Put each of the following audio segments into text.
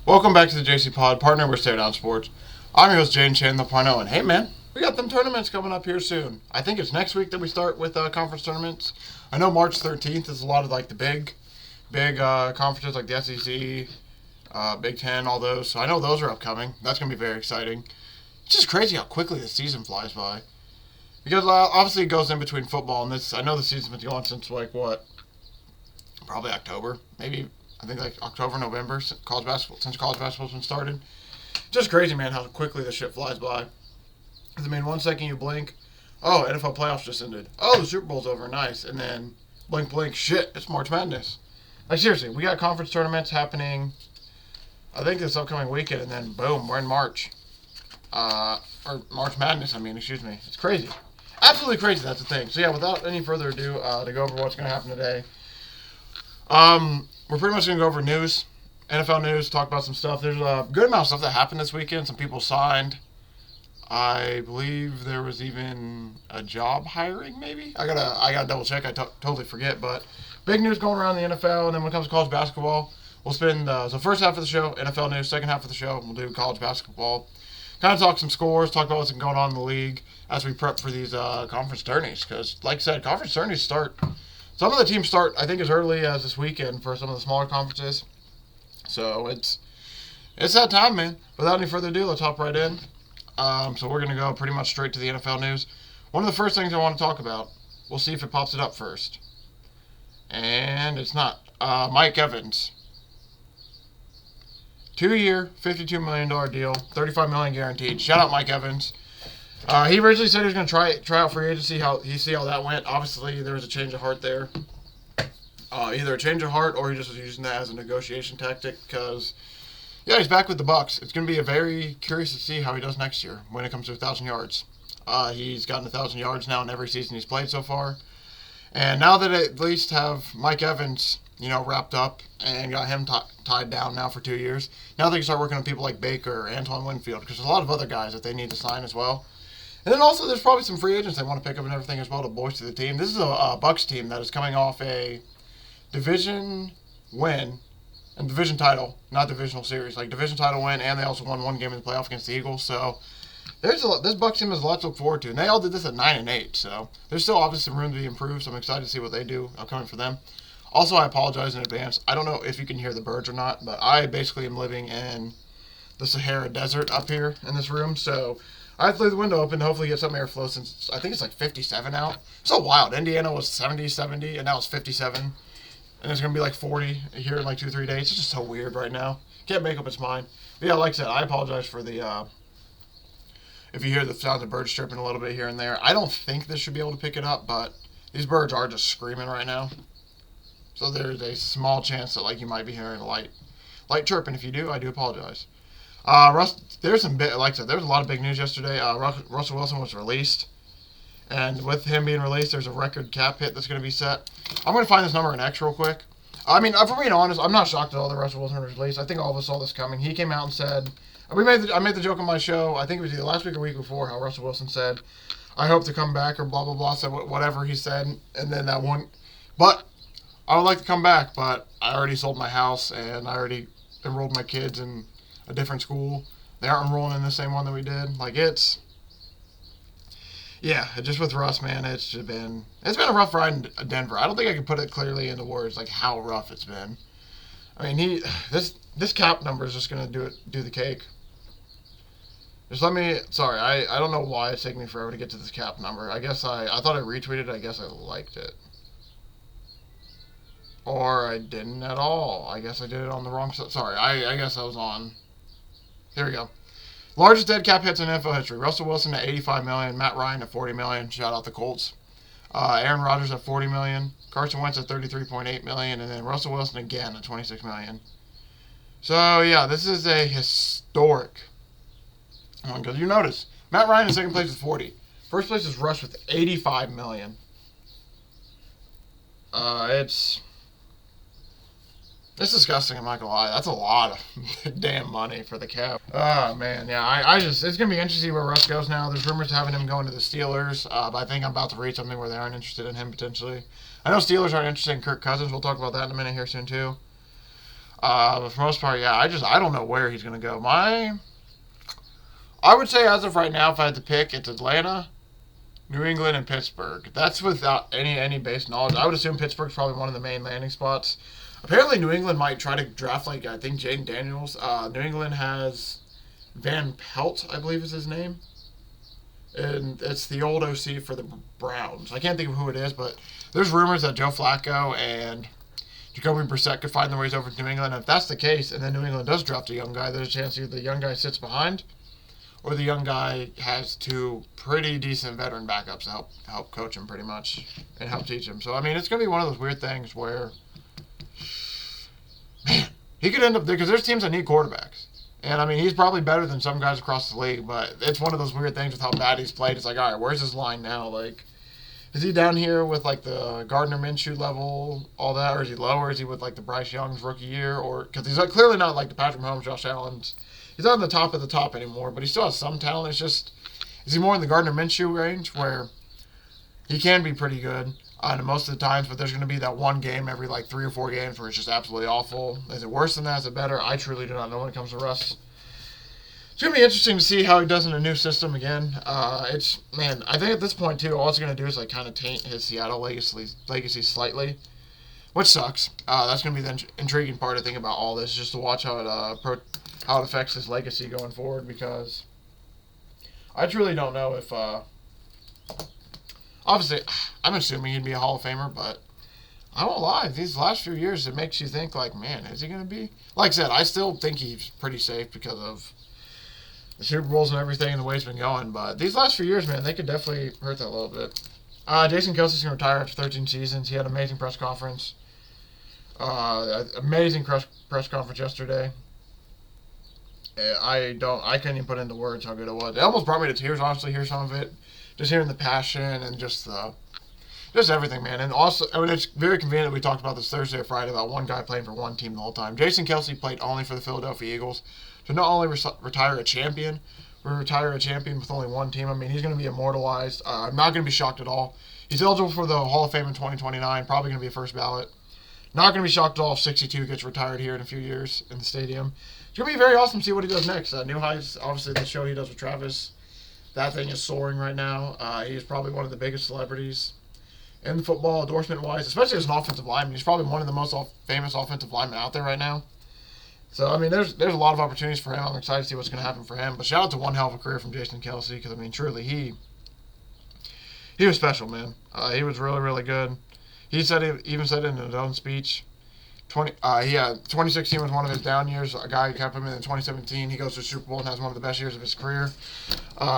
Welcome back to the JCPod, partner with Stay Down Sports. I'm your host, Jane Chan 3.0, and hey man, we got them tournaments coming up here soon. I think it's next week that we start with conference tournaments. I know March 13th is a lot of like the big conferences like the SEC, Big Ten, all those. So I know those are upcoming. That's going to be very exciting. It's just crazy how quickly the season flies by. Because obviously it goes in between football and this. I know the season's been going since like what? Probably October, maybe. I think like October, November, since college basketball's been started. Just crazy, man, how quickly this shit flies by. I mean, 1 second you blink, oh, NFL playoffs just ended. Oh, the Super Bowl's over, nice. And then blink, shit, it's March Madness. Like seriously, we got conference tournaments happening, I think this upcoming weekend, and then boom, we're in March. Or March Madness, excuse me. It's crazy. Absolutely crazy, that's the thing. So yeah, without any further ado, to go over what's going to happen today. We're pretty much going to go over news, NFL news, talk about some stuff. There's a good amount of stuff that happened this weekend. Some people signed. I believe there was even a job hiring, maybe? I gotta double check. I totally forget, but big news going around the NFL, and then when it comes to college basketball, we'll spend, so first half of the show, NFL news, second half of the show, we'll do college basketball. Kind of talk some scores, talk about what's been going on in the league as we prep for these conference tourneys, because like I said, conference tourneys start. Some of the teams start, I think, as early as this weekend for some of the smaller conferences. So it's that time, man. Without any further ado, let's hop right in. So we're going to go pretty much straight to the NFL news. One of the first things I want to talk about, we'll see if it pops it up first. And it's not. Mike Evans. 2-year, $52 million deal, $35 million guaranteed. Shout out Mike Evans. He originally said he was going to try out free agency, see how that went. Obviously, there was a change of heart there. Either a change of heart or he just was using that as a negotiation tactic because, yeah, he's back with the Bucs. It's going to be very curious to see how he does next year when it comes to 1,000 yards. He's gotten 1,000 yards now in every season he's played so far. And now that at least have Mike Evans, wrapped up and got him tied down now for 2 years, now they can start working on people like Baker or Antoine Winfield because there's a lot of other guys that they need to sign as well. And then also there's probably some free agents they want to pick up and everything as well to bolster the team. This is a Bucs team that is coming off a division win and division title, not divisional series, like division title win, and they also won one game in the playoff against the Eagles. So this Bucs team has a lot to look forward to, and they all did this at 9-8. So there's still obviously some room to be improved. So I'm excited to see what they do coming for them. Also, I apologize in advance. I don't know if you can hear the birds or not, but I basically am living in the Sahara Desert up here in this room, so I have to leave the window open to hopefully get some airflow since I think it's like 57 out. So wild. Indiana was 70, and now it's 57. And it's going to be like 40 here in like 2-3 days. It's just so weird right now. Can't make up its mind. But yeah, like I said, I apologize for the, if you hear the sounds of birds chirping a little bit here and there. I don't think this should be able to pick it up, but these birds are just screaming right now. So there's a small chance that like you might be hearing a light chirping. If you do, I do apologize. There's a lot of big news yesterday. Russell Wilson was released, and with him being released, there's a record cap hit that's going to be set. I'm going to find this number in X real quick. If I'm being honest, I'm not shocked at all that Russell Wilson was released. I think all of us saw this coming. He came out and said, I made the joke on my show, I think it was either last week or week before, how Russell Wilson said, I hope to come back, or blah, blah, blah, said whatever he said, and then that one, but I would like to come back, but I already sold my house, and I already enrolled my kids in a different school. They aren't enrolling in the same one that we did. Just with Russ, man, it's been a rough ride in Denver. I don't think I can put it clearly into words, like how rough it's been. This cap number is just gonna do the cake. I don't know why it's taking me forever to get to this cap number. I guess I thought I retweeted it. I guess I liked it. Or I didn't at all. I guess I did it on the wrong side. Sorry, I guess I was on. Here we go. Largest dead cap hits in NFL history. Russell Wilson at $85 million. Matt Ryan at $40 million. Shout out the Colts. Aaron Rodgers at $40 million. Carson Wentz at $33.8 million. And then Russell Wilson again at $26 million. So, yeah, this is a historic one. Because you notice, Matt Ryan in second place with 40. First place is Russ with $85 million. It's disgusting, I'm not gonna lie. That's a lot of damn money for the cap. Oh, man, yeah, it's gonna be interesting to see where Russ goes now. There's rumors having him going to the Steelers, but I think I'm about to read something where they aren't interested in him, potentially. I know Steelers aren't interested in Kirk Cousins. We'll talk about that in a minute here soon, too. But for the most part, yeah, I don't know where he's going to go. I would say as of right now, if I had to pick, it's Atlanta, New England, and Pittsburgh. That's without any base knowledge. I would assume Pittsburgh's probably one of the main landing spots. Apparently, New England might try to draft, like, I think, Jaden Daniels. New England has Van Pelt, I believe is his name. And it's the old OC for the Browns. I can't think of who it is, but there's rumors that Joe Flacco and Jacoby Brissett could find their ways over to New England. And if that's the case, and then New England does draft a young guy, there's a chance either the young guy sits behind or the young guy has two pretty decent veteran backups to help coach him pretty much and help teach him. So, I mean, it's going to be one of those weird things where, man, he could end up there because there's teams that need quarterbacks. And, I mean, he's probably better than some guys across the league, but it's one of those weird things with how bad he's played. It's like, all right, where's his line now? Like, is he down here with, like, the Gardner Minshew level, all that, or is he lower? Is he with, like, the Bryce Young's rookie year? Or because he's clearly not like the Patrick Mahomes, Josh Allen's. He's not on the top of the top anymore, but he still has some talent. It's just, is he more in the Gardner Minshew range where he can be pretty good most of the times, but there's going to be that one game every, like, 3 or 4 games where it's just absolutely awful. Is it worse than that? Is it better? I truly do not know when it comes to Russ. It's going to be interesting to see how he does in a new system again. I think at this point, too, all it's going to do is, like, kind of taint his Seattle legacy slightly, which sucks. That's going to be the intriguing part, I think, about all this, just to watch how it affects his legacy going forward, because I truly don't know if, obviously, I'm assuming he'd be a Hall of Famer, but I won't lie, these last few years, it makes you think, like, man, is he going to be? Like I said, I still think he's pretty safe because of the Super Bowls and everything and the way it's been going, but these last few years, man, they could definitely hurt that a little bit. Jason Kelsey's going to retire after 13 seasons. He had an amazing press conference. Amazing press conference yesterday. I couldn't even put into words how good it was. It almost brought me to tears, honestly, hear some of it. Just hearing the passion and just everything, man. And also, I mean, it's very convenient that we talked about this Thursday or Friday about one guy playing for one team the whole time. Jason Kelsey played only for the Philadelphia Eagles. So not only retire a champion, we retire a champion with only one team. I mean, he's going to be immortalized. I'm not going to be shocked at all. He's eligible for the Hall of Fame in 2029, probably going to be a first ballot. Not going to be shocked at all if 62 gets retired here in a few years in the stadium. It's going to be very awesome to see what he does next. New Heights, obviously the show he does with Travis, that thing is soaring right now. He's probably one of the biggest celebrities in football, endorsement-wise, especially as an offensive lineman. He's probably one of the most famous offensive linemen out there right now. So, I mean, there's a lot of opportunities for him. I'm excited to see what's going to happen for him. But shout out to one hell of a career from Jason Kelsey, because, I mean, truly, he was special, man. He was really, really good. He even said it in his own speech. 2016 was one of his down years. A guy kept him in 2017. He goes to the Super Bowl and has one of the best years of his career.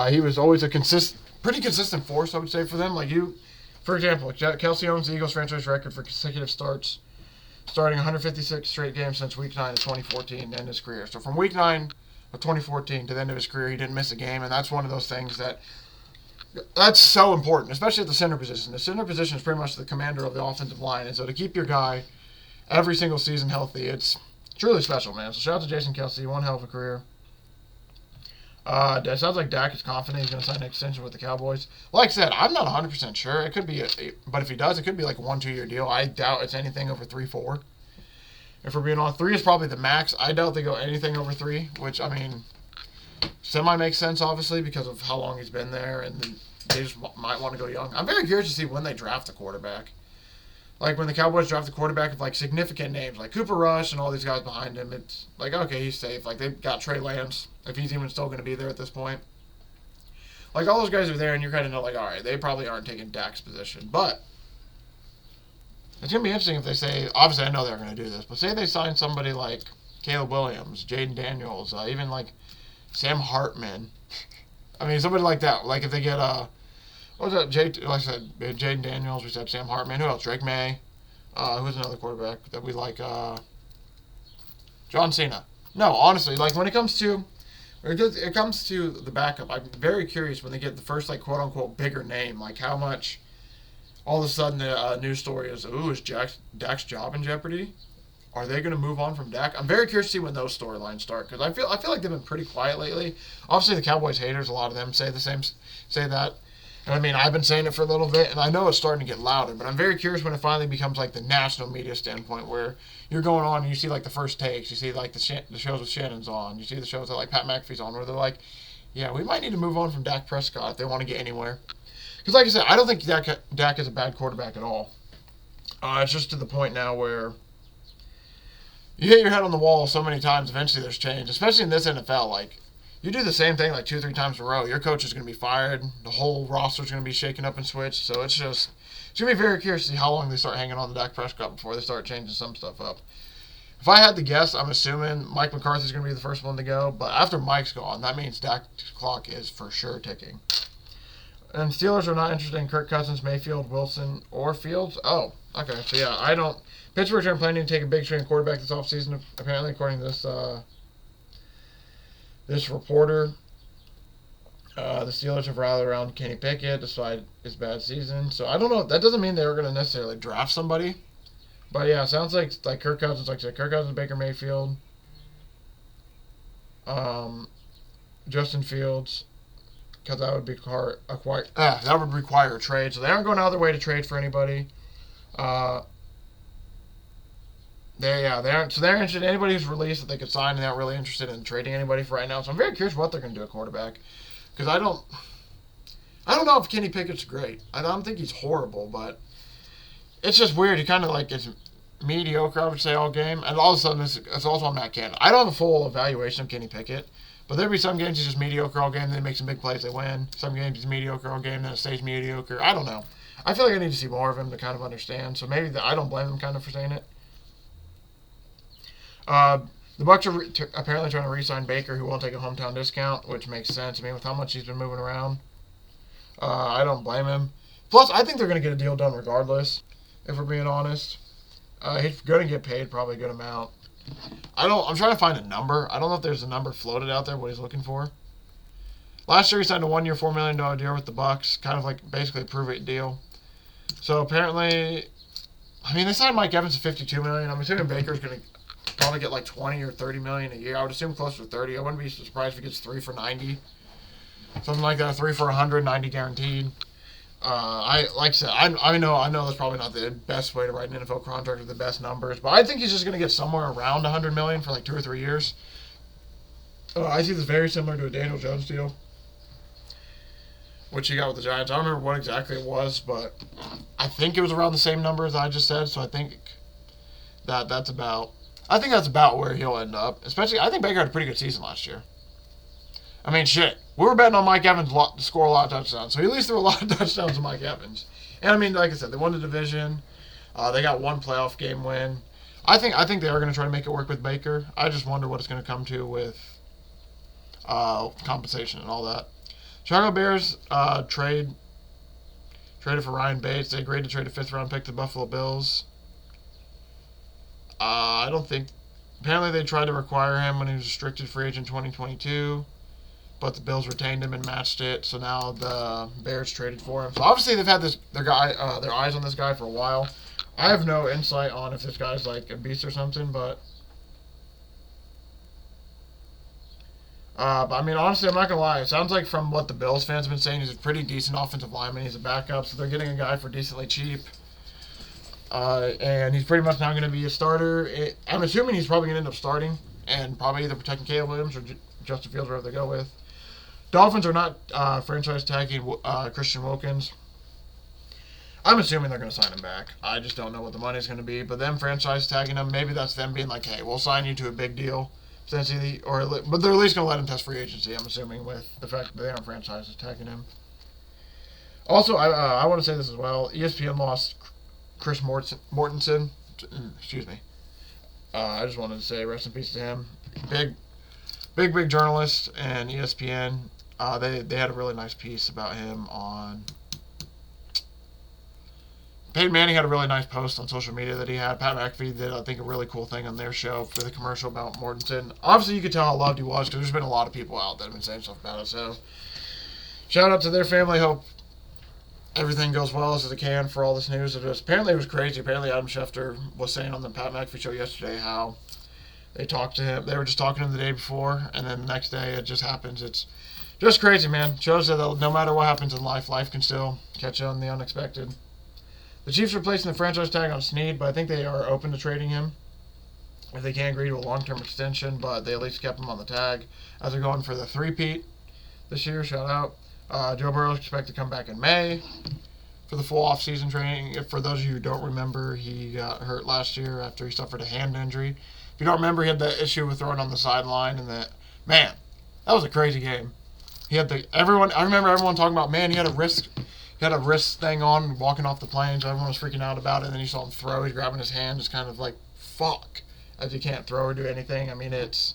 He was always a pretty consistent force, I would say, for them. Like for example, Kelsey owns the Eagles franchise record for consecutive starts, starting 156 straight games since Week 9 of 2014 to end his career. So from Week 9 of 2014 to the end of his career, he didn't miss a game, and that's one of those things that's so important, especially at the center position. The center position is pretty much the commander of the offensive line, and so to keep your guy every single season healthy, it's truly special, man. So shout out to Jason Kelsey, one hell of a career. It sounds like Dak is confident he's going to sign an extension with the Cowboys. Like I said, I'm not 100% sure. It could be, but if he does, it could be like a 1-2 year deal. I doubt it's anything over 3-4. If we're being honest, 3 is probably the max. I doubt they go anything over 3, which, I mean, semi makes sense, obviously, because of how long he's been there, and they just might want to go young. I'm very curious to see when they draft a quarterback. Like, when the Cowboys draft a quarterback with, like, significant names, like Cooper Rush and all these guys behind him, it's like, okay, he's safe. Like, they've got Trey Lance, if he's even still going to be there at this point. Like, all those guys are there, and you're kind of know, like, all right, they probably aren't taking Dak's position. But it's going to be interesting if they say, obviously I know they're going to do this, but say they sign somebody like Caleb Williams, Jaden Daniels, even, like, Sam Hartman. I mean, somebody like that. Like, if they get, what was that? Like I said, Jaden Daniels, we said Sam Hartman. Who else? Drake May. Who's another quarterback that we like? John Cena. No, honestly, like when it comes to the backup, I'm very curious when they get the first, like, quote unquote bigger name, like how much all of a sudden the news story is, is Dak's job in jeopardy? Are they going to move on from Dak? I'm very curious to see when those storylines start, because I feel like they've been pretty quiet lately. Obviously, the Cowboys haters, a lot of them say that. And I mean, I've been saying it for a little bit, and I know it's starting to get louder, but I'm very curious when it finally becomes like the national media standpoint where you're going on and you see like the first takes, you see like the shows with Shannon's on, you see the shows that like Pat McAfee's on, where they're like, yeah, we might need to move on from Dak Prescott if they want to get anywhere. Because like I said, I don't think Dak is a bad quarterback at all. It's just to the point now where you hit your head on the wall so many times, eventually there's change, especially in this NFL. Like, you do the same thing like 2-3 times in a row, your coach is going to be fired, the whole roster is going to be shaken up and switched, so it's going to be very curious to see how long they start hanging on to Dak Prescott before they start changing some stuff up. If I had to guess, I'm assuming Mike McCarthy's going to be the first one to go, but after Mike's gone, that means Dak's clock is for sure ticking. And Steelers are not interested in Kirk Cousins, Mayfield, Wilson, or Fields. Oh, okay, so yeah, Pittsburgh's are planning to take a big swing quarterback this offseason, apparently, according to this reporter. The Steelers have rallied around Kenny Pickett despite his bad season. So I don't know. That doesn't mean they were going to necessarily draft somebody. But yeah, it sounds like Kirk Cousins, like I said, Kirk Cousins, Baker Mayfield, Justin Fields, because that would require a trade. So they aren't going out of their way to trade for anybody. They aren't. So they're interested in anybody who's released that they could sign, and they're not really interested in trading anybody for right now. So I'm very curious what they're going to do at quarterback, because I don't know if Kenny Pickett's great. I don't think he's horrible, but it's just weird. He kind of like is mediocre, I would say, all game, and all of a sudden it's also on Matt Canada. I don't have a full evaluation of Kenny Pickett, but there'll be some games he's just mediocre all game, then he makes some big plays, they win. Some games he's mediocre all game, then it stays mediocre. I don't know. I feel like I need to see more of him to kind of understand. So maybe I don't blame him kind of for saying it. The Bucs are apparently trying to re-sign Baker, who won't take a hometown discount, which makes sense. I mean, with how much he's been moving around, I don't blame him. Plus, I think they're going to get a deal done regardless, if we're being honest. He's going to get paid probably a good amount. I'm trying to find a number. I don't know if there's a number floated out there, what he's looking for. Last year, he signed a 1-year, $4 million deal with the Bucs, kind of like basically a prove-it deal. So apparently, I mean, they signed Mike Evans to $52 million. I'm assuming Baker's going to probably get like $20 or $30 million a year. I would assume closer to 30. I wouldn't be surprised if he gets 3 for 90, something like that. 3 for 100, 90 guaranteed. Like I said, I know that's probably not the best way to write an NFL contract with the best numbers, but I think he's just going to get somewhere around $100 million for like 2 or 3 years. I see this very similar to a Daniel Jones deal, which he got with the Giants. I don't remember what exactly it was, but I think it was around the same number as I just said. So I think that's about where he'll end up. Especially, I think Baker had a pretty good season last year. I mean, shit. We were betting on Mike Evans to score a lot of touchdowns. So he at least threw a lot of touchdowns to Mike Evans. And I mean, like I said, they won the division. They got 1 playoff game win. I think they are going to try to make it work with Baker. I just wonder what it's going to come to with compensation and all that. Chicago Bears traded for Ryan Bates. They agreed to trade a 5th-round pick to the Buffalo Bills. I don't think... Apparently they tried to require him when he was restricted free agent 2022, but the Bills retained him and matched it, so now the Bears traded for him. So obviously they've had their eyes on this guy for a while. I have no insight on if this guy's like a beast or something, but I mean, honestly, I'm not going to lie. It sounds like from what the Bills fans have been saying, he's a pretty decent offensive lineman. He's a backup, so they're getting a guy for decently cheap. And he's pretty much now going to be a starter. I'm assuming he's probably going to end up starting and probably either protecting Caleb Williams or Justin Fields, wherever they go with. Dolphins are not franchise tagging Christian Wilkins. I'm assuming they're going to sign him back. I just don't know what the money's going to be. But them franchise tagging him, maybe that's them being like, hey, we'll sign you to a big deal. But they're at least going to let him test free agency, I'm assuming, with the fact that they aren't franchises tagging him. Also, I want to say this as well. ESPN lost Chris Mortensen. Excuse me. I just wanted to say rest in peace to him. Big journalist and ESPN. They had a really nice piece about him on... Peyton Manning had a really nice post on social media that he had. Pat McAfee did, I think, a really cool thing on their show for the commercial about Mortensen. Obviously, you could tell how loved he was because there's been a lot of people out that have been saying stuff about it. So, shout out to their family. Hope everything goes well as it can for all this news. Apparently, it was crazy. Apparently, Adam Schefter was saying on the Pat McAfee show yesterday how they talked to him. They were just talking to him the day before, and then the next day it just happens. It's Just crazy, man. Shows that no matter what happens in life, life can still catch you on the unexpected. The Chiefs are placing the franchise tag on Snead, but I think they are open to trading him if they can't agree to a long-term extension, but they at least kept him on the tag as they're going for the three-peat this year. Shout out. Joe Burrow is expected to come back in May for the full off-season training. For those of you who don't remember, he got hurt last year after he suffered a hand injury. If you don't remember, he had that issue with throwing on the sideline, and that was a crazy game. He had I remember everyone talking about, man, he had a wrist thing on walking off the planes. Everyone was freaking out about it, and then you saw him throw. He's grabbing his hand, just kind of like, fuck, as you can't throw or do anything. I mean, that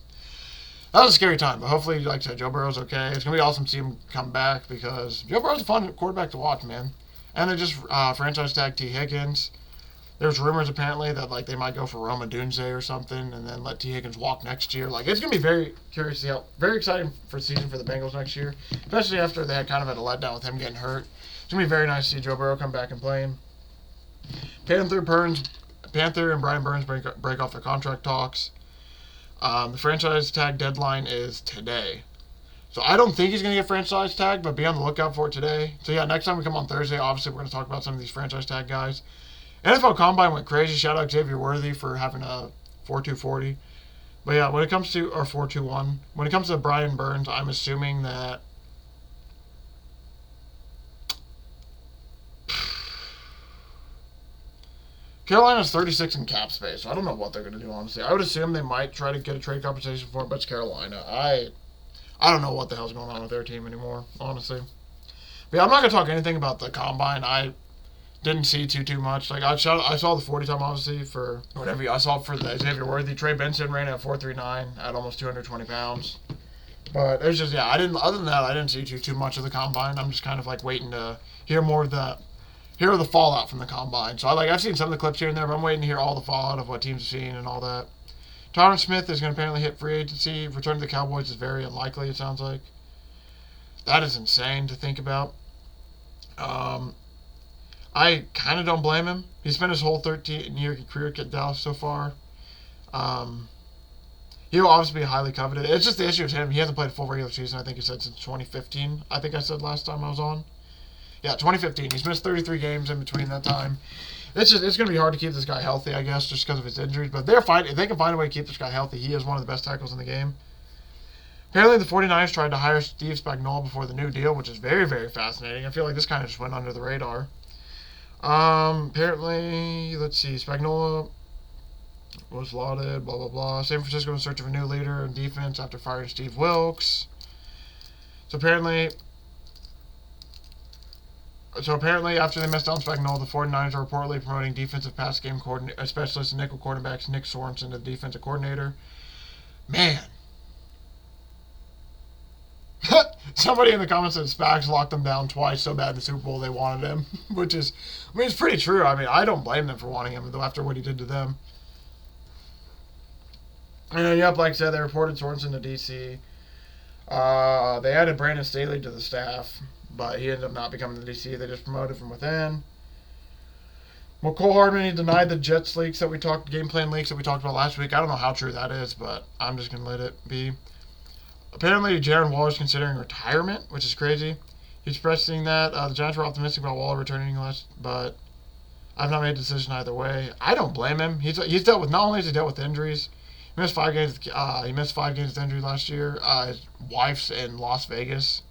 was a scary time, but hopefully, like I said, Joe Burrow's okay. It's going to be awesome to see him come back because Joe Burrow's a fun quarterback to watch, man. And they just franchise tag T. Higgins. There's rumors apparently that like they might go for Roma Dunze or something, and then let T. Higgins walk next year. Like, it's gonna be very curious to see very exciting for the season for the Bengals next year, especially after they had kind of had a letdown with him getting hurt. It's gonna be very nice to see Joe Burrow come back and play. Panther and Brian Burns break off their contract talks. The franchise tag deadline is today. So I don't think he's going to get franchise tag, but be on the lookout for it today. So yeah, next time we come on Thursday, obviously we're going to talk about some of these franchise tag guys. NFL Combine went crazy. Shout out Xavier Worthy for having a 4.240. But yeah, when it comes to, or 4.21, when it comes to Brian Burns, I'm assuming that Carolina's 36 in cap space, so I don't know what they're going to do, honestly. I would assume they might try to get a trade compensation for it, but it's Carolina. I don't know what the hell's going on with their team anymore, honestly. But yeah, I'm not going to talk anything about the Combine. I didn't see too much. Like, I saw the 40 time, obviously, for whatever. I saw for the Xavier Worthy. Trey Benson ran at 4.39 at almost 220 pounds. But it's just, yeah, other than that, I didn't see too much of the Combine. I'm just kind of, like, waiting to hear more of the fallout from the Combine. So, I've seen some of the clips here and there, but I'm waiting to hear all the fallout of what teams have seen and all that. Tyron Smith is going to apparently hit free agency. Return to the Cowboys is very unlikely, it sounds like. That is insane to think about. I kind of don't blame him. He spent his whole 13-year career at Dallas so far. He'll obviously be highly coveted. It's just the issue with him. He hasn't played a full regular season, I think he said, since 2015. I think I said last time I was on. Yeah, 2015. He's missed 33 games in between that time. It's going to be hard to keep this guy healthy, I guess, just because of his injuries. But if they can find a way to keep this guy healthy, he is one of the best tackles in the game. Apparently, the 49ers tried to hire Steve Spagnuolo before the new deal, which is very, very fascinating. I feel like this kind of just went under the radar. Apparently, let's see, Spagnuolo was lauded, blah, blah, blah. San Francisco in search of a new leader in defense after firing Steve Wilkes. So apparently, after they missed on Spagnuolo, the 49ers are reportedly promoting defensive pass game specialist and nickel quarterbacks Nick Sorensen to the defensive coordinator. Man. Somebody in the comments said Spags locked them down twice so bad in the Super Bowl they wanted him, which is, it's pretty true. I mean, I don't blame them for wanting him, though, after what he did to them. And then, yep, like I said, they reported Sorensen to D.C. They added Brandon Staley to the staff, but he ended up not becoming the DC. They just promoted from within. Cole Hardman, he denied the Jets leaks game plan leaks that we talked about last week. I don't know how true that is, but I'm just going to let it be. Apparently, Jaron Waller is considering retirement, which is crazy. He's pressing that. The Giants were optimistic about Waller returning last, but I've not made a decision either way. I don't blame him. He's dealt with, not only has he dealt with injuries, he missed 5 games. He missed 5 games with injury last year. His wife's in Las Vegas.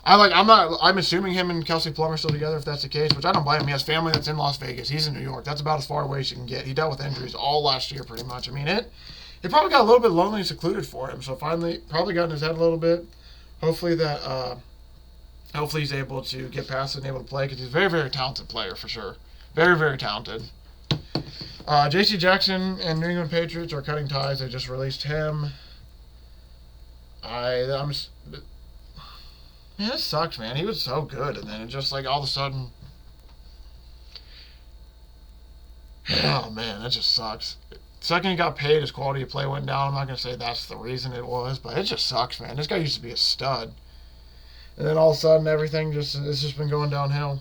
I'm assuming him and Kelsey Plum are still together if that's the case, which I don't blame him. He has family that's in Las Vegas. He's in New York. That's about as far away as you can get. He dealt with injuries all last year pretty much. I mean, it probably got a little bit lonely and secluded for him. So finally, probably got in his head a little bit. Hopefully he's able to get past it and able to play, because he's a very, very talented player for sure. Very, very talented. J.C. Jackson and New England Patriots are cutting ties. They just released him. Man, this sucks, man. He was so good, and then it just, like, all of a sudden... Oh, man, that just sucks. The second he got paid, his quality of play went down. I'm not going to say that's the reason it was, but it just sucks, man. This guy used to be a stud. And then all of a sudden, everything it's just been going downhill.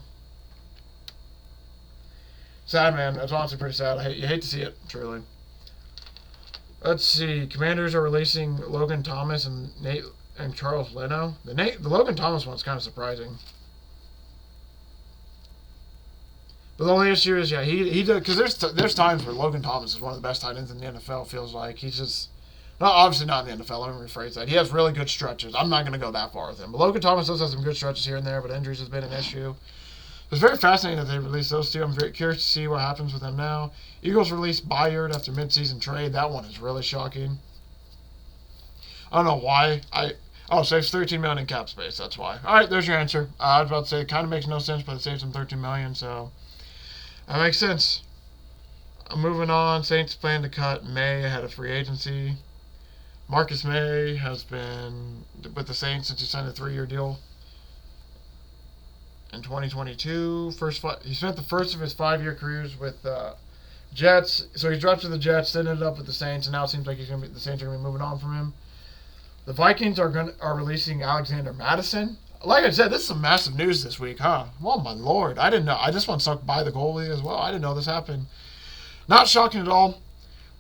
Sad, man. That's honestly pretty sad. You hate to see it, truly. Let's see. Commanders are releasing Logan Thomas and and Charles Leno. The Logan Thomas one's kind of surprising. But the only issue is, yeah, he does, because there's times where Logan Thomas is one of the best tight ends in the NFL. Feels like he's just obviously not in the NFL. Let me rephrase that. He has really good stretches. I'm not going to go that far with him, but Logan Thomas does have some good stretches here and there. But injuries has been an issue. It's very fascinating that they released those two. I'm very curious to see what happens with them now. Eagles released Bayard after midseason trade. That one is really shocking. I don't know why. Saves $13 million in cap space. That's why. All right, there's your answer. I was about to say it kind of makes no sense, but it saves them $13 million, so that makes sense. Moving on, Saints plan to cut May ahead of free agency. Marcus May has been with the Saints since he signed a 3-year deal in 2022. He spent the first of his 5-year careers with Jets. So he dropped to the Jets, then ended up with the Saints, and now it seems like the Saints are going to be moving on from him. The Vikings are releasing Alexander Mattison. Like I said, this is some massive news this week, huh? Well, my lord, I didn't know. I just want sucked by the goalie as well. I didn't know this happened. Not shocking at all,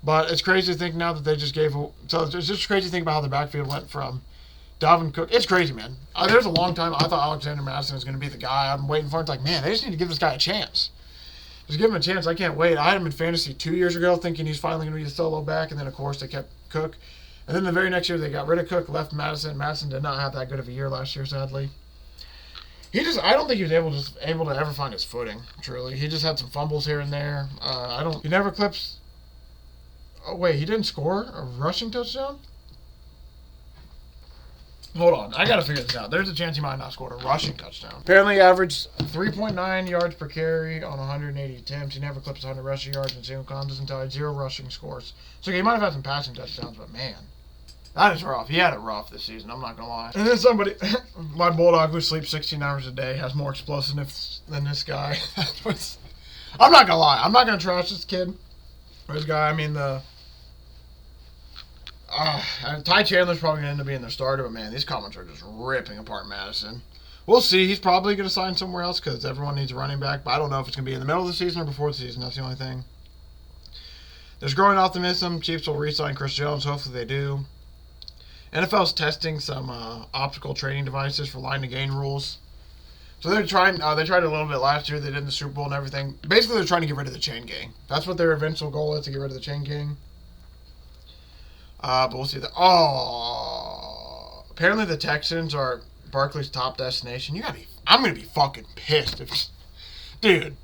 but it's crazy to think now that they just gave. So it's just crazy to think about how the backfield went from Dalvin Cook. It's crazy, man. There's a long time I thought Alexander Mattison was going to be the guy. I'm waiting for it. It's like, man, they just need to give this guy a chance. Just give him a chance. I can't wait. I had him in fantasy 2 years ago, thinking he's finally going to be the solo back, and then of course they kept Cook. And then the very next year they got rid of Cook, left Madison. Madison did not have that good of a year last year, sadly. I don't think he was able to ever find his footing, truly. He just had some fumbles here and there. He never clips. Oh, wait, he didn't score a rushing touchdown? Hold on, I gotta figure this out. There's a chance he might not score a rushing touchdown. Apparently averaged 3.9 yards per carry on 180 attempts. He never clips 100 rushing yards in single contests until he had 0 rushing scores. So he might have had some passing touchdowns, but man, that is rough. He had it rough this season, I'm not gonna lie. And then my bulldog who sleeps 16 hours a day has more explosiveness than this guy. I'm not gonna lie. I'm not gonna trash this kid. Or this guy, I mean Ty Chandler's probably going to end up being their starter, but man, these comments are just ripping apart Madison. We'll see. He's probably going to sign somewhere else because everyone needs a running back, but I don't know if it's going to be in the middle of the season or before the season. That's the only thing. There's growing optimism. Chiefs will re-sign Chris Jones. Hopefully they do. NFL's testing some optical training devices for line to gain rules. So they're trying. They tried a little bit last year. They did in the Super Bowl and everything. Basically, they're trying to get rid of the chain gang. That's what their eventual goal is, to get rid of the chain gang. But we'll see that. Apparently the Texans are Barkley's top destination. I'm gonna be fucking pissed dude.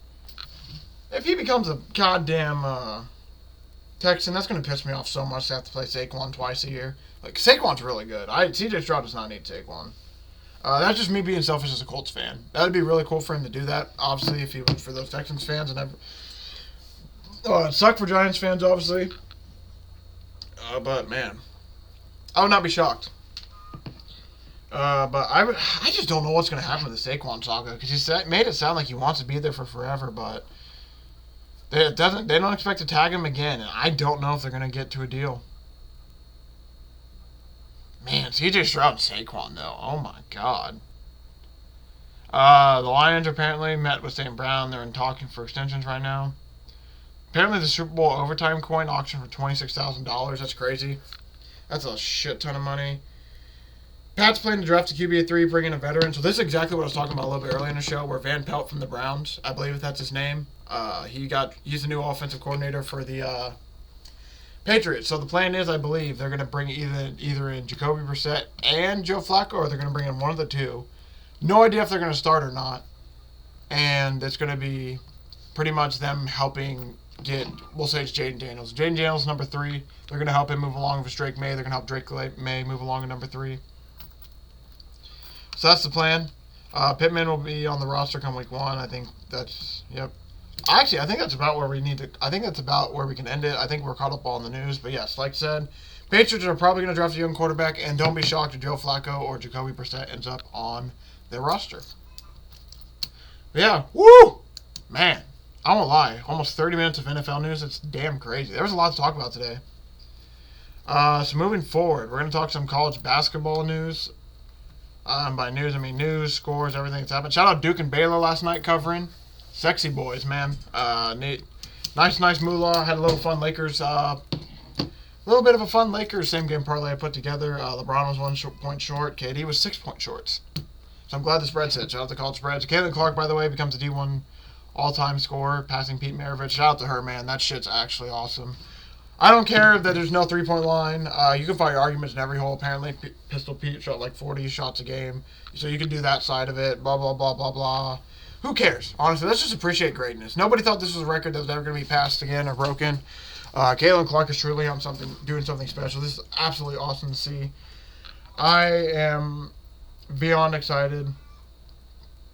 If he becomes a goddamn Texan, that's gonna piss me off so much to have to play Saquon twice a year. Like, Saquon's really good. CJ Stroud does not need Saquon. That's just me being selfish as a Colts fan. That would be really cool for him to do that. Obviously, if he went for those Texans fans, and it sucked for Giants fans, obviously. But man, I would not be shocked. But I just don't know what's going to happen with the Saquon saga, because he made it sound like he wants to be there for forever, but they don't expect to tag him again, and I don't know if they're going to get to a deal. Man, CJ Stroud and Saquon though, oh my god. The Lions apparently met with St. Brown. They're talking for extensions right now. Apparently the Super Bowl overtime coin auctioned for $26,000. That's crazy. That's a shit ton of money. Pat's planning to draft a QB at 3, bring in a veteran. So this is exactly what I was talking about a little bit earlier in the show, where Van Pelt from the Browns, I believe that's his name, he's the new offensive coordinator for the Patriots. So the plan is, I believe, they're going to bring either in Jacoby Brissett and Joe Flacco, or they're going to bring in one of the two. No idea if they're going to start or not. And it's going to be pretty much them helping we'll say it's Jaden Daniels. Jaden Daniels, number 3. They're going to help him move along with Drake May. They're going to help Drake May move along at number 3. So that's the plan. Pittman will be on the roster come week 1. I think that's, yep. Actually, I think that's about where we can end it. I think we're caught up on the news. But yes, like I said, Patriots are probably going to draft a young quarterback, and don't be shocked if Joe Flacco or Jacoby Brissett ends up on their roster. But yeah, woo! Man, I won't lie. Almost 30 minutes of NFL news. It's damn crazy. There was a lot to talk about today. So moving forward, we're going to talk some college basketball news. By news, I mean news, scores, everything that's happened. Shout out Duke and Baylor last night covering. Sexy boys, man. Nice moolah. Had a little fun. Lakers A little bit of a fun Lakers same game parlay I put together. LeBron was 1 point short. KD was 6 point shorts. So I'm glad the spread's hit. Shout out to college spreads. Caitlyn Clark, by the way, becomes a D1 all-time scorer, passing Pete Maravich. Shout out to her, man. That shit's actually awesome. I don't care that there's no three-point line. You can find your arguments in every hole. Apparently, Pistol Pete shot like 40 shots a game. So you can do that side of it. Blah, blah, blah, blah, blah. Who cares? Honestly, let's just appreciate greatness. Nobody thought this was a record that was ever going to be passed again or broken. Caitlyn Clark is truly on doing something special. This is absolutely awesome to see. I am beyond excited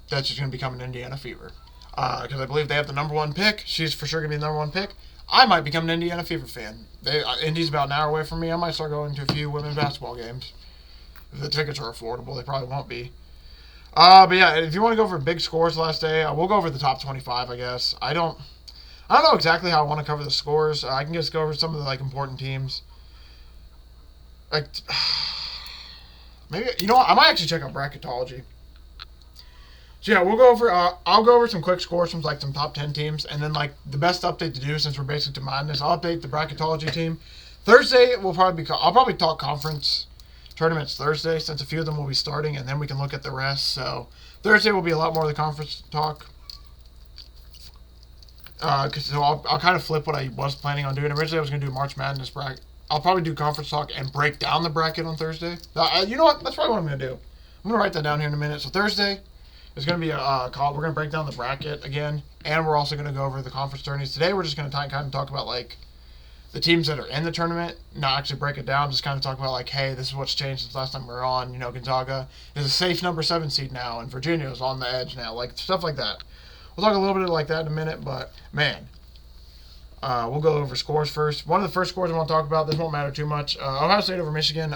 that she's going to become an Indiana Fever. Because I believe they have the number 1 pick. She's for sure going to be the number 1 pick. I might become an Indiana Fever fan. Indy's about an hour away from me. I might start going to a few women's basketball games. If the tickets are affordable, they probably won't be. But yeah, if you want to go over big scores last day, we'll go over the top 25, I guess. I don't know exactly how I want to cover the scores. I can just go over some of the like important teams. Like, maybe, you know what? I might actually check out bracketology. So yeah, we'll go over. I'll go over some quick scores from like some top 10 teams, and then like the best update to do since we're basically to madness. I'll update the bracketology team. Thursday will probably be. I'll probably talk conference tournaments Thursday since a few of them will be starting, and then we can look at the rest. So Thursday will be a lot more of the conference talk. So I'll kind of flip what I was planning on doing. Originally, I was going to do March Madness bracket. I'll probably do conference talk and break down the bracket on Thursday. You know what? That's probably what I'm going to do. I'm going to write that down here in a minute. So Thursday. It's going to be a call. We're going to break down the bracket again, and we're also going to go over the conference tournaments. Today, we're just going to kind of talk about, like, the teams that are in the tournament, not actually break it down, just kind of talk about, like, hey, this is what's changed since last time we were on. You know, Gonzaga is a safe number 7 seed now, and Virginia is on the edge now, like, stuff like that. We'll talk a little bit like that in a minute, but, man, we'll go over scores first. One of the first scores I want to talk about, this won't matter too much, Ohio State over Michigan.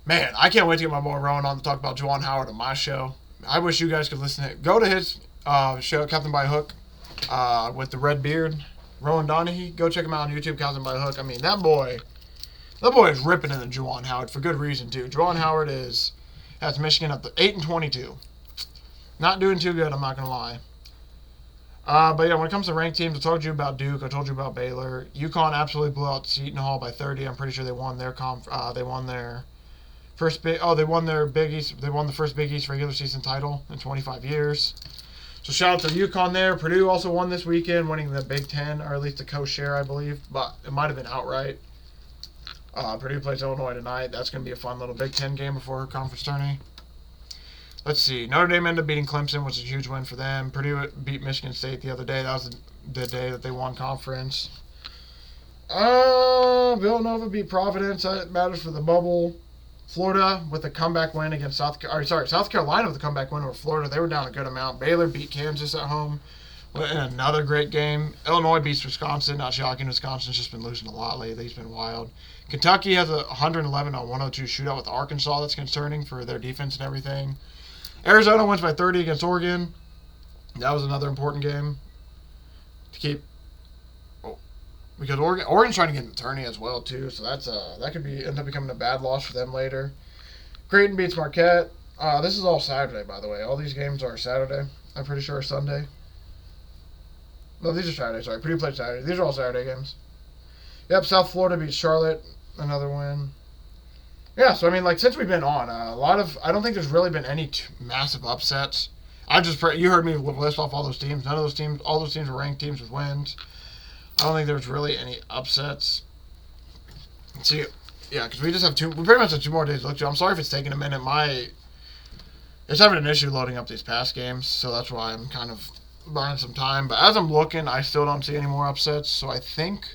Man, I can't wait to get my boy Rowan on to talk about Juwan Howard on my show. I wish you guys could listen to it. Go to his show, Captain by Hook, with the red beard, Rowan Donahue. Go check him out on YouTube, Captain by Hook. I mean, that boy is ripping in the Juwan Howard for good reason, too. Juwan Howard has Michigan up to 8-22. Not doing too good, I'm not going to lie. But yeah, when it comes to ranked teams, I told you about Duke. I told you about Baylor. UConn absolutely blew out Seton Hall by 30. I'm pretty sure they won their they won their they won their Big East. They won the first Big East regular season title in 25 years. So shout out to UConn there. Purdue also won this weekend, winning the Big Ten, or at least the co-share, I believe. But it might have been outright. Purdue plays Illinois tonight. That's going to be a fun little Big Ten game before conference tourney. Let's see. Notre Dame ended up beating Clemson, which was a huge win for them. Purdue beat Michigan State the other day. That was the day that they won conference. Villanova beat Providence. That matters for the bubble. Florida with a comeback win against South Carolina with a comeback win over Florida. They were down a good amount. Baylor beat Kansas at home in another great game. Illinois beats Wisconsin. Not shocking. Wisconsin's just been losing a lot lately. It's been wild. Kentucky has a 111-102 shootout with Arkansas. That's concerning for their defense and everything. Arizona wins by 30 against Oregon. That was another important game to keep. Because Oregon's trying to get in the tourney as well too, so that could end up becoming a bad loss for them later. Creighton beats Marquette. This is all Saturday, by the way. All these games are Saturday. I'm pretty sure Sunday. No, these are Saturday. Sorry, Purdue played Saturday. These are all Saturday games. Yep, South Florida beats Charlotte. Another win. Yeah, so I mean, like since we've been on, I don't think there's really been any massive upsets. You heard me list off all those teams. All those teams were ranked teams with wins. I don't think there's really any upsets. See, yeah, because we pretty much have 2 more days to look to. I'm sorry if it's taking a minute. It's having an issue loading up these past games, so that's why I'm kind of buying some time. But as I'm looking, I still don't see any more upsets, so I think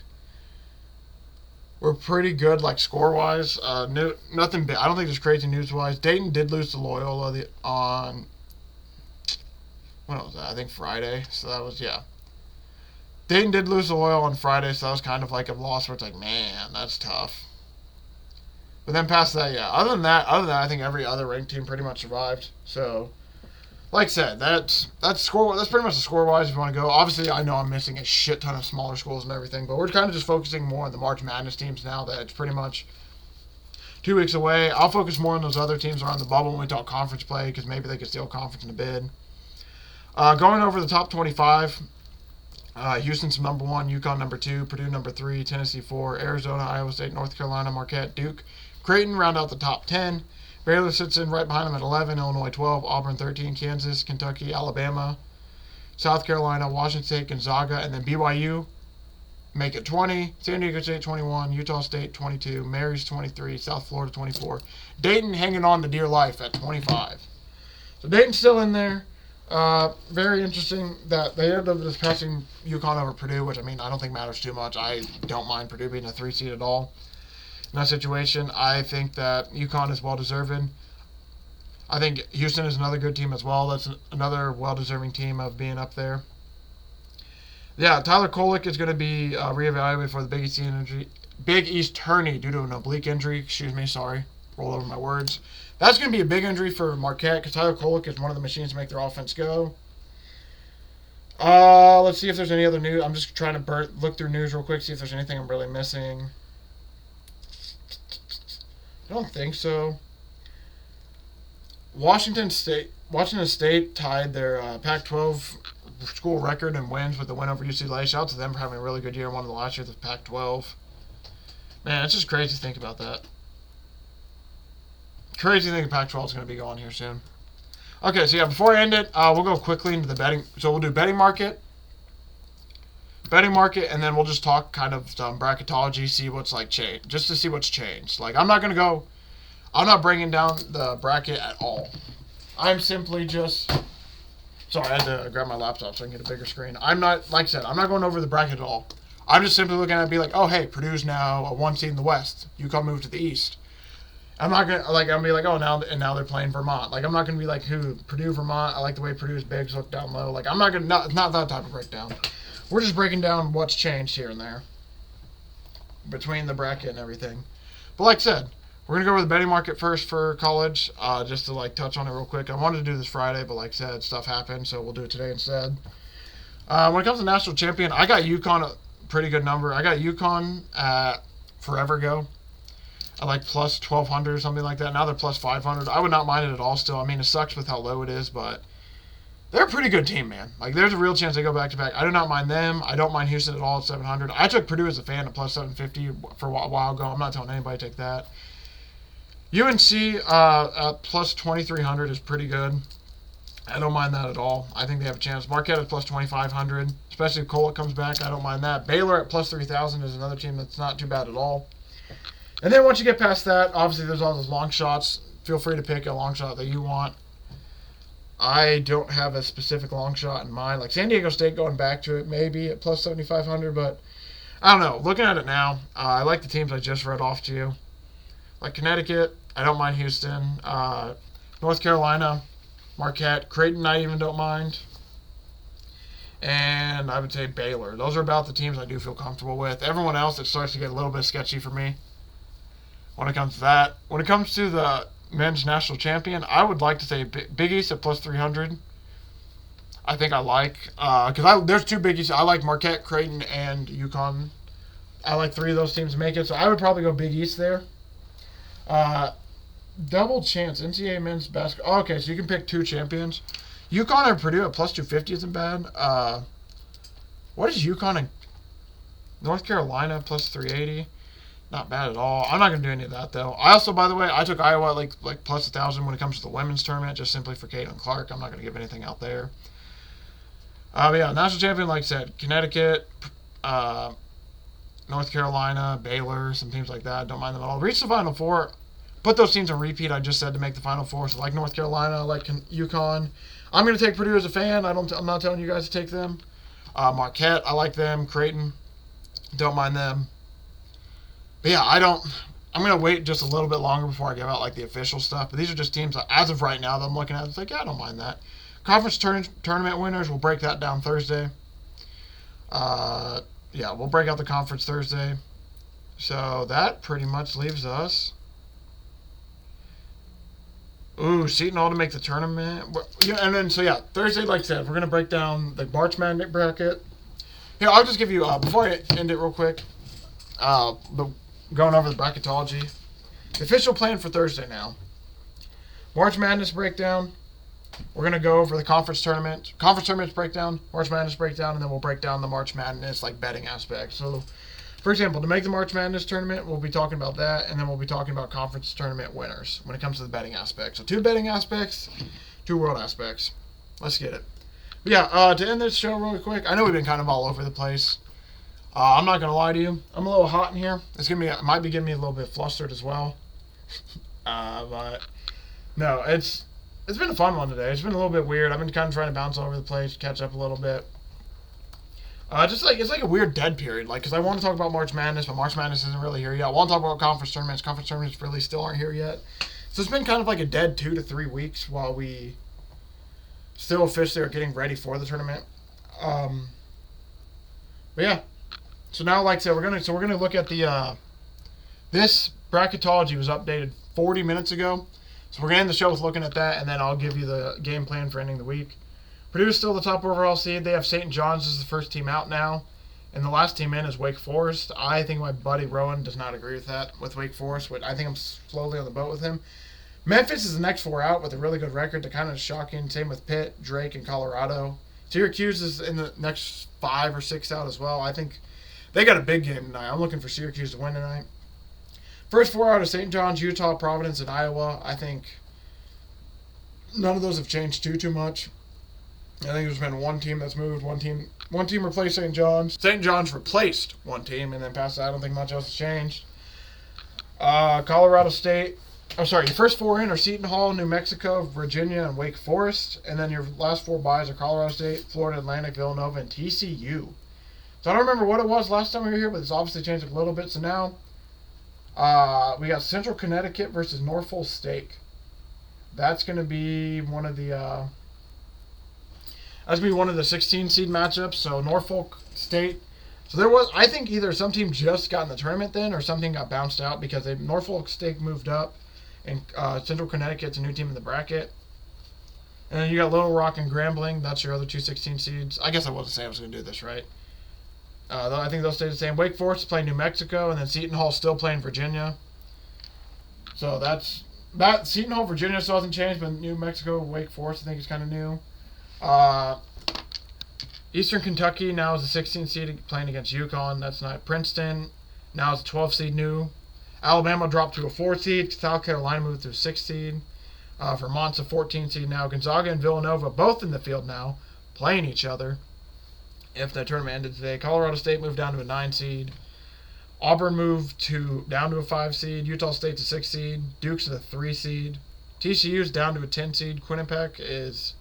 we're pretty good, like score-wise. Nothing big. I don't think there's crazy news-wise. Dayton did lose to Loyola on when was that? I think Friday. So that was Dayton did lose to Loyola on Friday, so that was kind of like a loss where it's like, man, that's tough. But then past that, yeah. Other than that, I think every other ranked team pretty much survived. So, like I said, that's pretty much the score-wise if you want to go. Obviously, I know I'm missing a shit ton of smaller schools and everything, but we're kind of just focusing more on the March Madness teams now that it's pretty much 2 weeks away. I'll focus more on those other teams around the bubble when we talk conference play because maybe they could steal conference in a bid. Going over the top 25. Houston's number 1, UConn number 2, Purdue number 3, Tennessee 4, Arizona, Iowa State, North Carolina, Marquette, Duke, Creighton round out the top 10. Baylor sits in right behind them at 11, Illinois 12, Auburn 13, Kansas, Kentucky, Alabama, South Carolina, Washington State, Gonzaga, and then BYU make it 20, San Diego State 21, Utah State 22, Mary's 23, South Florida 24. Dayton hanging on to dear life at 25. So Dayton's still in there. Very interesting that they ended up just passing UConn over Purdue, which, I mean, I don't think matters too much. I don't mind Purdue being a 3 seed at all. In that situation, I think that UConn is well-deserving. I think Houston is another good team as well. That's another well-deserving team of being up there. Yeah, Tyler Kolek is going to be reevaluated for the Big East tourney due to an oblique injury. Excuse me, sorry. Roll over my words. That's going to be a big injury for Marquette because Tyler Kolek is one of the machines to make their offense go. Let's see if there's any other news. I'm just trying to look through news real quick, see if there's anything I'm really missing. I don't think so. Washington State tied their Pac-12 school record in wins with the win over UCLA. Shout out to them for having a really good year. One of the last years of the Pac-12. Man, it's just crazy to think about that. Crazy to think the Pac-12 is going to be going here soon. Okay, so yeah, before I end it, we'll go quickly into the betting. So we'll do betting market, and then we'll just talk kind of some bracketology, see what's like changed, just to see what's changed. Like, I'm not bringing down the bracket at all. I'm simply just, sorry, I had to grab my laptop so I can get a bigger screen. I'm not, like I said, I'm not going over the bracket at all. I'm just simply looking at it and be like, oh, hey, Purdue's now a 1 seed in the West. UConn moved to the East. I'm not going to, like, I'm going to be like, oh, now they're playing Vermont. Like, I'm not going to be like, Purdue, Vermont. I like the way Purdue's bigs look down low. Like, I'm not going to, not that type of breakdown. We're just breaking down what's changed here and there between the bracket and everything. But like I said, we're going to go over the betting market first for college, just to, like, touch on it real quick. I wanted to do this Friday, but like I said, stuff happened, so we'll do it today instead. When it comes to national champion, I got UConn a pretty good number. I got UConn at forever ago. At like plus 1,200 or something like that. Now they're plus 500. I would not mind it at all still. I mean, it sucks with how low it is, but they're a pretty good team, man. Like, there's a real chance they go back-to-back. I do not mind them. I don't mind Houston at all at 700. I took Purdue as a fan at plus 750 for a while ago. I'm not telling anybody to take that. UNC at plus 2,300 is pretty good. I don't mind that at all. I think they have a chance. Marquette at plus 2,500, especially if Kolek comes back. I don't mind that. Baylor at plus 3,000 is another team that's not too bad at all. And then once you get past that, obviously there's all those long shots. Feel free to pick a long shot that you want. I don't have a specific long shot in mind. Like San Diego State going back to it maybe at plus 7,500, but I don't know. Looking at it now, I like the teams I just read off to you. Like Connecticut, I don't mind Houston. North Carolina, Marquette, Creighton, I even don't mind. And I would say Baylor. Those are about the teams I do feel comfortable with. Everyone else, it starts to get a little bit sketchy for me when it comes to that. When it comes to the men's national champion, I would like to say Big East at plus 300. I think I like, because there's two Big East. I like Marquette, Creighton, and UConn. I like 3 of those teams to make it, so I would probably go Big East there. Double chance, NCAA men's basketball. Oh, okay, so you can pick 2 champions. UConn or Purdue at plus 250 isn't bad. What is UConn and North Carolina plus 380? Not bad at all. I'm not going to do any of that, though. I also, by the way, I took Iowa at like plus 1,000 when it comes to the women's tournament, just simply for Caitlyn Clark. I'm not going to give anything out there. But yeah, national champion, like I said, Connecticut, North Carolina, Baylor, some teams like that. Don't mind them at all. Reach the Final Four. Put those teams on repeat, I just said, to make the Final Four. So like North Carolina, like UConn. I'm going to take Purdue as a fan. I'm not telling you guys to take them. Marquette, I like them. Creighton, don't mind them. But yeah, I'm going to wait just a little bit longer before I give out like the official stuff. But these are just teams that, as of right now, that I'm looking at. It's like, yeah, I don't mind that. Conference tournament winners, we'll break that down Thursday. Yeah, we'll break out the conference Thursday. So that pretty much leaves us. Ooh, Seton Hall to make the tournament. Yeah, and then, so yeah, Thursday, like I said, we're going to break down the March Madness bracket. Here, I'll just give you, before I end it real quick, going over the bracketology. The official plan for Thursday now. March Madness breakdown. We're going to go over the conference tournaments breakdown, March Madness breakdown, and then we'll break down the March Madness like betting aspect. So, for example, to make the March Madness tournament, we'll be talking about that, and then we'll be talking about conference tournament winners when it comes to the betting aspect. So 2 betting aspects, 2 world aspects. Let's get it. But yeah, to end this show really quick, I know we've been kind of all over the place. I'm not gonna lie to you. I'm a little hot in here. It might be getting me a little bit flustered as well. But no, it's been a fun one today. It's been a little bit weird. I've been kind of trying to bounce all over the place, catch up a little bit. It's like a weird dead period. Like, because I want to talk about March Madness, but March Madness isn't really here yet. I want to talk about conference tournaments. Conference tournaments really still aren't here yet. So it's been kind of like a dead 2 to 3 weeks while we still officially are getting ready for the tournament. But yeah. So now, like I said, we're gonna look at the this bracketology was updated 40 minutes ago. So we're gonna end the show with looking at that, and then I'll give you the game plan for ending the week. Purdue is still the top overall seed. They have St. John's as the first team out now, and the last team in is Wake Forest. I think my buddy Rowan does not agree with that with Wake Forest. But I think I'm slowly on the boat with him. Memphis is the next 4 out with a really good record. They're kind of shocking. Same with Pitt, Drake, and Colorado. Syracuse is in the next 5 or 6 out as well. I think they got a big game tonight. I'm looking for Syracuse to win tonight. First 4 out of St. John's, Utah, Providence, and Iowa. I think none of those have changed too much. I think there's been one team that's moved. One team replaced St. John's. St. John's replaced one team, and then past that, I don't think much else has changed. Colorado State. I'm sorry, your first 4 in are Seton Hall, New Mexico, Virginia, and Wake Forest. And then your last 4 byes are Colorado State, Florida Atlantic, Villanova, and TCU. So I don't remember what it was last time we were here, but it's obviously changed a little bit. So now we got Central Connecticut versus Norfolk State. That's going to be one of the 16 seed matchups. So Norfolk State. So there was, I think, either some team just got in the tournament then, or something got bounced out because Norfolk State moved up, and Central Connecticut's a new team in the bracket. And then you got Little Rock and Grambling. That's your other 2 16 seeds. I guess I wasn't saying I was going to do this right. I think they'll stay the same. Wake Forest is playing New Mexico, and then Seton Hall still playing Virginia. So that. Seton Hall, Virginia still hasn't changed, but New Mexico, Wake Forest, I think is kind of new. Eastern Kentucky now is a 16 seed playing against UConn. That's not. Princeton now is a 12 seed new. Alabama dropped to a 4 seed. South Carolina moved to a 6 seed. Vermont's a 14 seed now. Gonzaga and Villanova both in the field now, playing each other. If the tournament ended today, Colorado State moved down to a 9 seed. Auburn moved down to a 5 seed. Utah State's a 6 seed. Duke's a 3 seed. TCU's down to a 10 seed. Quinnipiac is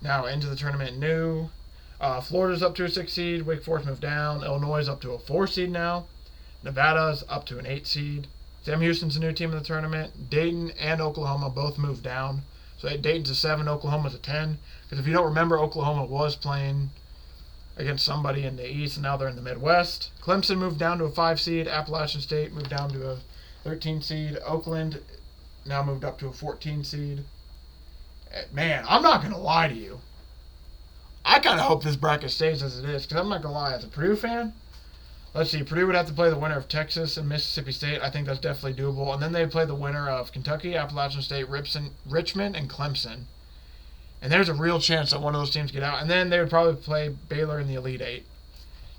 now into the tournament new. Florida's up to a 6 seed. Wake Forest moved down. Illinois is up to a 4 seed now. Nevada's up to an 8 seed. Sam Houston's a new team in the tournament. Dayton and Oklahoma both moved down. So Dayton's a 7, Oklahoma's a 10. Because if you don't remember, Oklahoma was playing against somebody in the East, and now they're in the Midwest. Clemson moved down to a 5 seed. Appalachian State moved down to a 13 seed. Oakland now moved up to a 14 seed. Man, I'm not going to lie to you. I kind of hope this bracket stays as it is, because I'm not going to lie. As a Purdue fan, let's see, Purdue would have to play the winner of Texas and Mississippi State. I think that's definitely doable. And then they'd play the winner of Kentucky, Appalachian State, Richmond, and Clemson. And there's a real chance that one of those teams get out. And then they would probably play Baylor in the Elite Eight.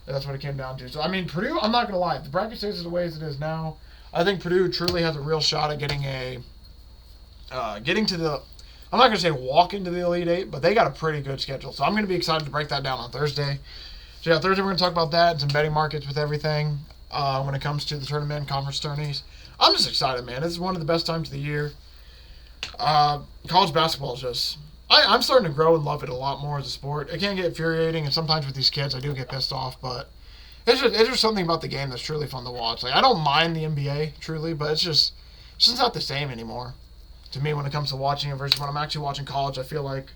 That's what it came down to. So, I mean, Purdue, I'm not going to lie. If the bracket stays the way as it is now, I think Purdue truly has a real shot at getting to the, I'm not going to say walk into the Elite Eight, but they got a pretty good schedule. So I'm going to be excited to break that down on Thursday. So, yeah, Thursday we're going to talk about that and some betting markets with everything when it comes to the tournament and conference tourneys. I'm just excited, man. This is one of the best times of the year. College basketball is just... I'm starting to grow and love it a lot more as a sport. It can get infuriating, and sometimes with these kids I do get pissed off, but it's just something about the game that's truly fun to watch. Like, I don't mind the NBA, truly, but it's just not the same anymore to me when it comes to watching it versus when I'm actually watching college. I feel like,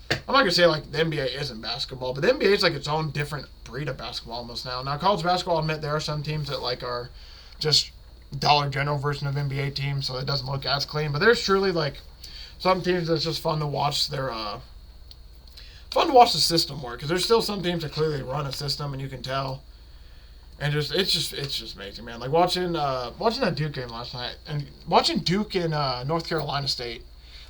I'm not going to say like the NBA isn't basketball, but the NBA is like its own different breed of basketball almost now. Now, college basketball, I'll admit there are some teams that like are just Dollar General version of NBA teams, so it doesn't look as clean, but there's truly like some teams that's just fun to watch fun to watch the system work, because there's still some teams that clearly run a system and you can tell, and it's just amazing, man. Like watching that Duke game last night and watching Duke in North Carolina State.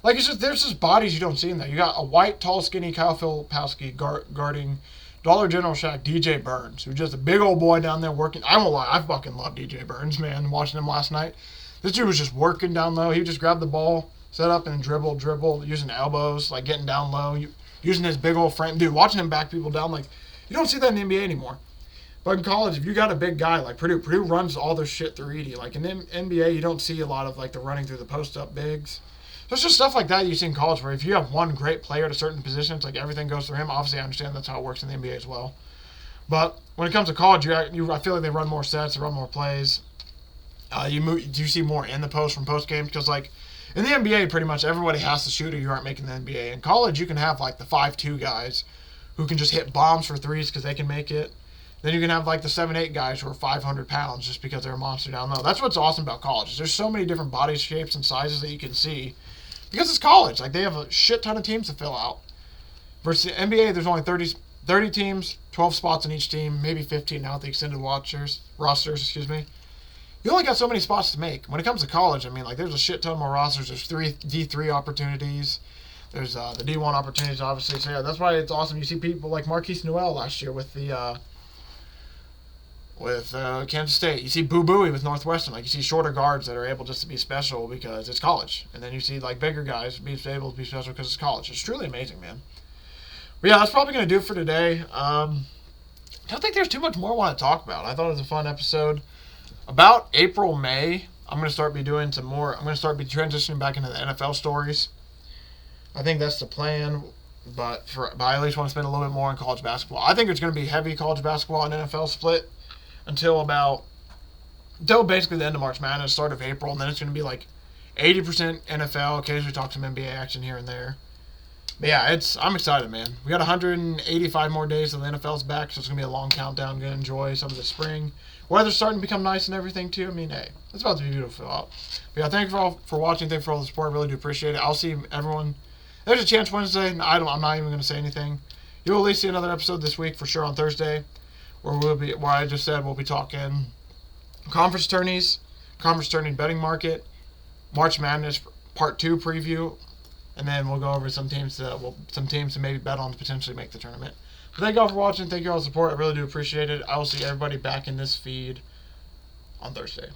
Like, it's just, there's just bodies you don't see in there. You got a white, tall, skinny Kyle Filipowski guarding Dollar General Shack DJ Burns, who's just a big old boy down there working. I won't lie, I fucking love DJ Burns, man, watching him last night. This dude was just working down low. He would just grab the ball, set up, and dribble, using elbows, like getting down low, using his big old frame. Dude, watching him back people down, like, you don't see that in the NBA anymore. But in college, if you got a big guy like Purdue runs all their shit through Edey. Like in the NBA, you don't see a lot of like the running through the post-up bigs. So it's just stuff like that you see in college where if you have one great player at a certain position, it's like everything goes through him. Obviously, I understand that's how it works in the NBA as well. But when it comes to college, I feel like they run more sets, they run more plays. You see more in the post from post games because like in the NBA, pretty much everybody has to shoot or you aren't making the NBA. In college, you can have like the 5'2" guys who can just hit bombs for threes because they can make it. Then you can have like the 7'8" guys who are 500 pounds just because they're a monster down low. That's what's awesome about college. There's so many different body shapes and sizes that you can see because it's college. Like they have a shit ton of teams to fill out. Versus the NBA, there's only 30 teams, 12 spots in each team, maybe 15 now with the extended rosters. You only got so many spots to make. When it comes to college, I mean, like there's a shit ton more rosters. There's 3 D3 opportunities. There's the D1 opportunities, obviously. So yeah, that's why it's awesome. You see people like Marquise Noel last year with the Kansas State. You see Boo Booey with Northwestern. Like you see shorter guards that are able just to be special because it's college. And then you see like bigger guys be able to be special because it's college. It's truly amazing, man. But yeah, that's probably going to do it for today. I don't think there's too much more I want to talk about. I thought it was a fun episode. About April, May, I'm going to start doing some more. I'm going to start transitioning back into the NFL stories. I think that's the plan. But I at least want to spend a little bit more on college basketball. I think it's going to be heavy college basketball and NFL split until basically the end of March Madness, start of April, and then it's going to be like 80% NFL. Occasionally talk some NBA action here and there. But yeah, I'm excited, man. We got 185 more days till the NFL's back, so it's going to be a long countdown. Going to enjoy some of the spring. Weather's starting to become nice and everything, too. I mean, hey, it's about to be beautiful out. But yeah, thank you for watching. Thank you for all the support. I really do appreciate it. I'll see everyone. There's a chance Wednesday. I'm not even going to say anything. You'll at least see another episode this week for sure on Thursday, where I just said we'll be talking conference tourneys, conference tourney betting market, March Madness Part 2 preview, and then we'll go over some teams to maybe bet on to potentially make the tournament. But thank you all for watching. Thank you all for the support. I really do appreciate it. I will see everybody back in this feed on Thursday.